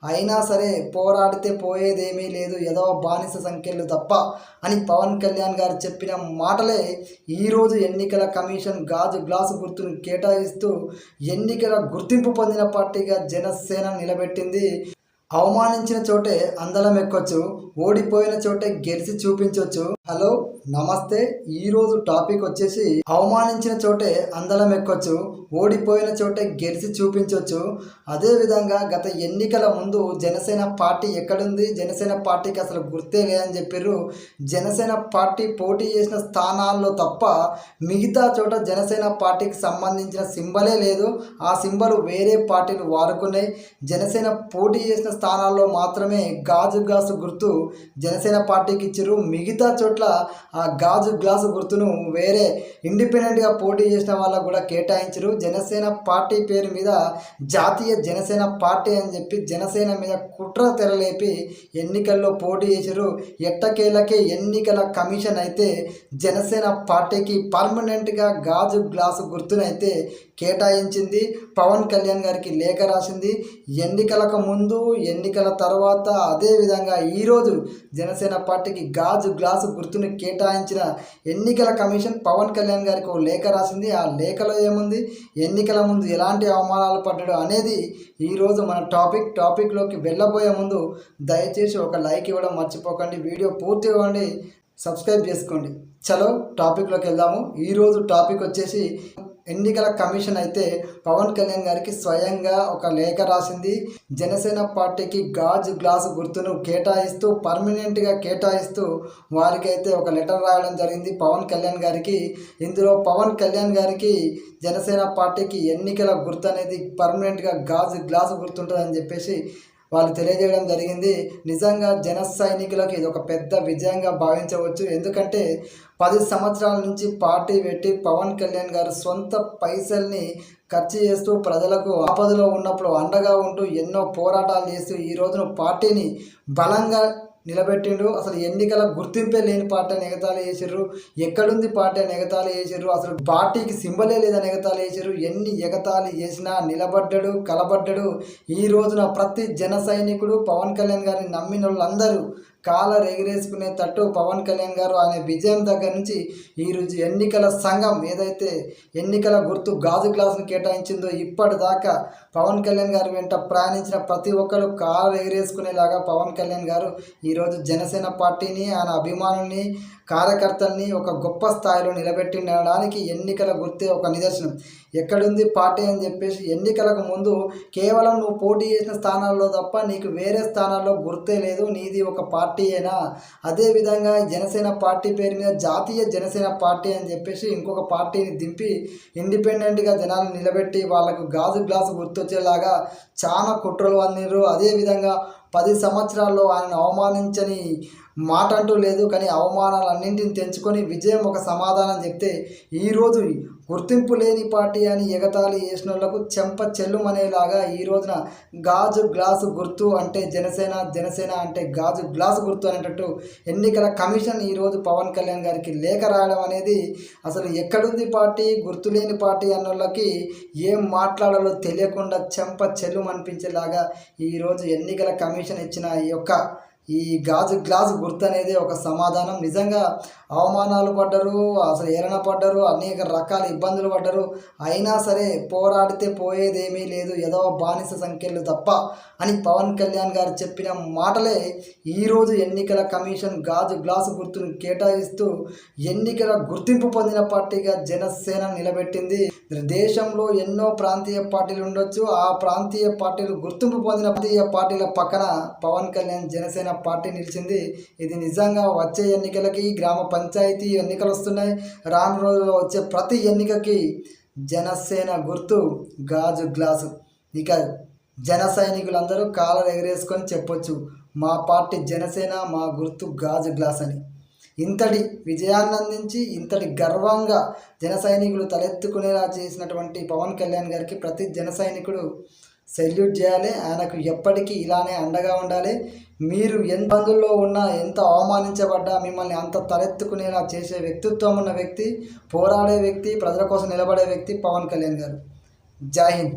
అయినా సరే పోరాడితే పోయేదేమీ లేదు, ఏదో బానిస సంఖ్యలు తప్ప అని పవన్ కళ్యాణ్ గారు చెప్పిన మాటలే ఈరోజు ఎన్నికల కమిషన్ గాజు గ్లాసు గుర్తును కేటాయిస్తూ ఎన్నికల గుర్తింపు పొందిన పార్టీగా జనసేన నిలబెట్టింది. అవమానించిన చోటే అందలం ఎక్కొచ్చు, ఓడిపోయిన చోటే గెలిచి చూపించవచ్చు. హలో నమస్తే, ఈరోజు టాపిక్ వచ్చేసి అవమానించిన చోటే అందలం ఎక్కొచ్చు, ఓడిపోయిన చోటే గెలిచి చూపించవచ్చు. అదేవిధంగా గత ఎన్నికల ముందు జనసేన పార్టీ ఎక్కడుంది, జనసేన పార్టీకి అసలు గుర్తే లేదని చెప్పారు. జనసేన పార్టీ పోటీ చేసిన స్థానాల్లో తప్ప మిగతా చోట జనసేన పార్టీకి సంబంధించిన సింబలే లేదు. ఆ సింబల్ వేరే పార్టీలు వాడుకున్నాయి. జనసేన పోటీ చేసిన స్థానాల్లో మాత్రమే గాజు గ్లాసు గుర్తు జనసేన పార్టీకి ఇచ్చారు. మిగతా చోట్ల ఆ గాజు గ్లాసు గుర్తును వేరే ఇండిపెండెంట్గా పోటీ చేసిన వాళ్ళకు కూడా కేటాయించరు. జనసేన పార్టీ పేరు మీద జాతీయ జనసేన పార్టీ అని చెప్పి జనసేన మీద కుట్ర తెరలేపి ఎన్నికల్లో పోటీ చేశారు. ఎట్టకేలకే ఎన్నికల కమిషన్ అయితే జనసేన పార్టీకి పర్మనెంట్గా గాజు గ్లాసు గుర్తునైతే కేటాయించింది. పవన్ కళ్యాణ్ గారికి లేఖ రాసింది. ఎన్నికలకు ముందు, ఎన్నికల తర్వాత, అదేవిధంగా ఈరోజు జనసేన పార్టీకి గాజు గ్లాసు గుర్తును కేటాయించిన ఎన్నికల కమిషన్ పవన్ కళ్యాణ్ గారికి ఒక లేఖ రాసింది. ఆ లేఖలో ఏముంది, ఎన్నికల ముందు ఎలాంటి అవమానాలు పడ్డాడు అనేది ఈరోజు మన టాపిక్లోకి వెళ్ళబోయే ముందు దయచేసి ఒక లైక్ ఇవ్వడం మర్చిపోకండి. వీడియో పూర్తిగా ఇవ్వండి, సబ్స్క్రైబ్ చేసుకోండి. చలో టాపిక్లోకి వెళ్దాము. ఈరోజు టాపిక్ వచ్చేసి ఎన్నికల కమిషన్ అయితే పవన్ కళ్యాణ్ గారికి స్వయంగా ఒక లేఖ రాసింది. జనసేన పార్టీకి గాజు గ్లాసు గుర్తును కేటాయిస్తూ పర్మనెంట్గా కేటాయిస్తూ వారికైతే ఒక లెటర్ రాయడం జరిగింది పవన్ కళ్యాణ్ గారికి. ఇందులో పవన్ కళ్యాణ్ గారికి జనసేన పార్టీకి ఎన్నికల గుర్తు అనేది పర్మనెంట్గా గాజు గ్లాసు గుర్తుంటుందని చెప్పేసి వాళ్ళు తెలియజేయడం జరిగింది. నిజంగా జన సైనికులకు ఇది ఒక పెద్ద విజయంగా భావించవచ్చు. ఎందుకంటే 10 సంవత్సరాల నుంచి పార్టీ పెట్టి పవన్ కళ్యాణ్ గారు సొంత పైసల్ని ఖర్చు చేస్తూ ప్రజలకు ఆపదలో ఉన్నప్పుడు అండగా ఉంటూ ఎన్నో పోరాటాలు చేస్తూ ఈ రోజున పార్టీని బలంగా నిలబెట్టిండు. అసలు ఎన్నికల గుర్తింపే లేని పార్టీ అని ఎగతాళి చేసిర్రు. ఎక్కడుంది పార్టీ అని ఎగతాళి చేసిర్రు. అసలు పార్టీకి సింబలే లేదని ఎగతాళి చేసిర్రు. ఎన్ని ఎగతాళి చేసినా నిలబడ్డాడు, కలబడ్డాడు. ఈ రోజున ప్రతి జన సైనికుడు పవన్ కళ్యాణ్ గారిని నమ్మిన వాళ్ళందరూ కాలర్ ఎగిరేసుకునే తట్టు పవన్ కళ్యాణ్ గారు ఆయన విజయం దగ్గర నుంచి ఈరోజు ఎన్నికల సంఘం ఏదైతే ఎన్నికల గుర్తు గాజు గ్లాసును కేటాయించిందో ఇప్పటిదాకా పవన్ కళ్యాణ్ గారు వెంట ప్రయాణించిన ప్రతి ఒక్కరు కాలర్ ఎగిరేసుకునేలాగా పవన్ కళ్యాణ్ గారు ఈరోజు జనసేన పార్టీని, ఆయన అభిమానుల్ని, కార్యకర్తల్ని ఒక గొప్ప స్థాయిలో నిలబెట్టడానికి ఎన్నికల గుర్తే ఒక నిదర్శనం. ఎక్కడుంది పార్టీ అని చెప్పేసి ఎన్నికలకు ముందు కేవలం నువ్వు పోటీ చేసిన స్థానాల్లో తప్ప నీకు వేరే స్థానాల్లో గుర్తే లేదు, నీది ఒక పార్టీయేనా. అదేవిధంగా జనసేన పార్టీ పేరు మీద జాతీయ జనసేన పార్టీ అని చెప్పేసి ఇంకొక పార్టీని దింపి ఇండిపెండెంట్గా జనాలను నిలబెట్టి వాళ్ళకు గాజు గ్లాసు గుర్తొచ్చేలాగా చాలా కుట్రలు అందిరు. అదేవిధంగా 10 సంవత్సరాల్లో ఆయన అవమానించని మాట అంటూ లేదు. కానీ అవమానాలన్నింటిని తెంచుకొని విజయం ఒక సమాధానం చెప్తే ఈరోజు గుర్తింపు లేని పార్టీ అని ఎగతాళి చేసిన వాళ్ళకు చెంప చెల్లుమనేలాగా ఈ రోజున గాజు గ్లాసు గుర్తు అంటే జనసేన, జనసేన అంటే గాజు గ్లాసు గుర్తు అనేటట్టు ఎన్నికల కమిషన్ ఈరోజు పవన్ కళ్యాణ్ గారికి లేఖ రాయడం అనేది అసలు ఎక్కడుంది పార్టీ, గుర్తు లేని పార్టీ అన్న వాళ్ళకి ఏం మాట్లాడాలో తెలియకుండా చెంప చెల్లుమనిపించేలాగా ఈరోజు ఎన్నికల కమిషన్ ఇచ్చిన ఈ గాజు గ్లాసు గుర్తు అనేది ఒక సమాధానం. నిజంగా అవమానాలు పడ్డరు, అసలు ఏలన పడ్డరు, అనేక రకాల ఇబ్బందులు పడ్డరు. అయినా సరే పోరాడితే పోయేదేమీ లేదు, ఏదో బానిస సంఖ్యలు తప్ప అని పవన్ కళ్యాణ్ గారు చెప్పిన మాటలే ఈరోజు ఎన్నికల కమిషన్ గాజు గ్లాసు గుర్తును కేటాయిస్తూ ఎన్నికల గుర్తింపు పొందిన పార్టీగా జనసేన నిలబెట్టింది. దేశంలో ఎన్నో ప్రాంతీయ పార్టీలు ఉండొచ్చు, ఆ ప్రాంతీయ పార్టీలు గుర్తింపు పొందిన ప్రాంతీయ పార్టీల పక్కన పవన్ కళ్యాణ్ జనసేన పార్టీ నిలిచింది. ఇది నిజంగా వచ్చే ఎన్నికలకి గ్రామ పంచాయతీ ఎన్నికలు వస్తున్నాయి. రాను రోజుల్లో వచ్చే ప్రతి ఎన్నికకి జనసేన గుర్తు గాజు గ్లాసు. ఇక జన సైనికులందరూ కాలర్ ఎగరేసుకొని చెప్పొచ్చు, మా పార్టీ జనసేన, మా గుర్తు గాజు గ్లాస్ అని. ఇంతటి విజయాన్ని అందించి ఇంతటి గర్వంగా జన సైనికులు తలెత్తుకునేలా చేసినటువంటి పవన్ కళ్యాణ్ గారికి ప్రతి జన సైనికుడు సెల్యూట్ చేయాలి. ఆయనకు ఎప్పటికీ ఇలానే అండగా ఉండాలి. మీరు ఎంత ఇబ్బందుల్లో ఉన్నా, ఎంత అవమానించబడ్డా మిమ్మల్ని అంత తలెత్తుకునేలా చేసే వ్యక్తిత్వం ఉన్న వ్యక్తి, పోరాడే వ్యక్తి, ప్రజల కోసం నిలబడే వ్యక్తి పవన్ కళ్యాణ్ గారు. జై హింద్.